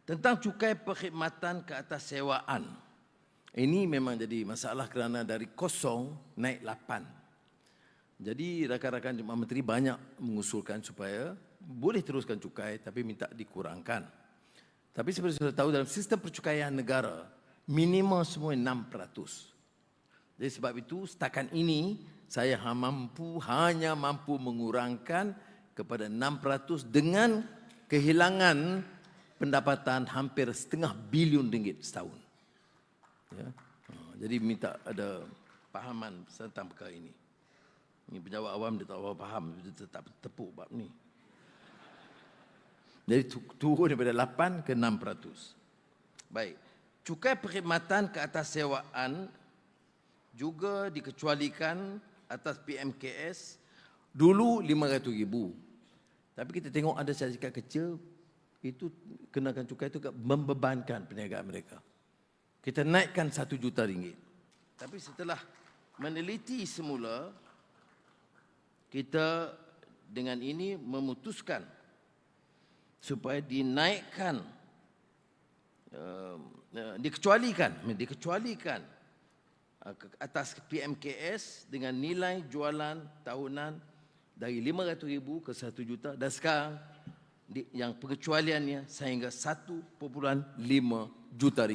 Tentang cukai perkhidmatan ke atas sewaan. Ini memang jadi masalah kerana dari 0 naik 8. Jadi rakan-rakan Jemaah Menteri banyak mengusulkan supaya boleh teruskan cukai tapi minta dikurangkan. Tapi seperti sudah tahu dalam sistem percukaian negara, minimum semua 6%. Jadi sebab itu setakat ini saya hanya mampu mengurangkan kepada 6% dengan kehilangan pendapatan hampir setengah bilion ringgit setahun. Ya. Jadi minta ada pahaman tentang perkara ini. Ini pejabat awam dia tak faham, dia tetap tepuk bab ni. Jadi turun daripada 8 ke 6%. Baik. Cukai perkhidmatan ke atas sewaan juga dikecualikan atas PMKS dulu RM500,000. Tapi kita tengok ada syarikat kecil itu kenakan cukai itu membebankan perniagaan mereka. Kita naikkan RM1 juta. Tapi setelah meneliti semula, kita dengan ini memutuskan supaya dinaikkan, dikecualikan atas PMKS dengan nilai jualan tahunan dari RM500,000 ke RM1 juta dan sekarang yang pengecualiannya sehingga RM1.5 juta.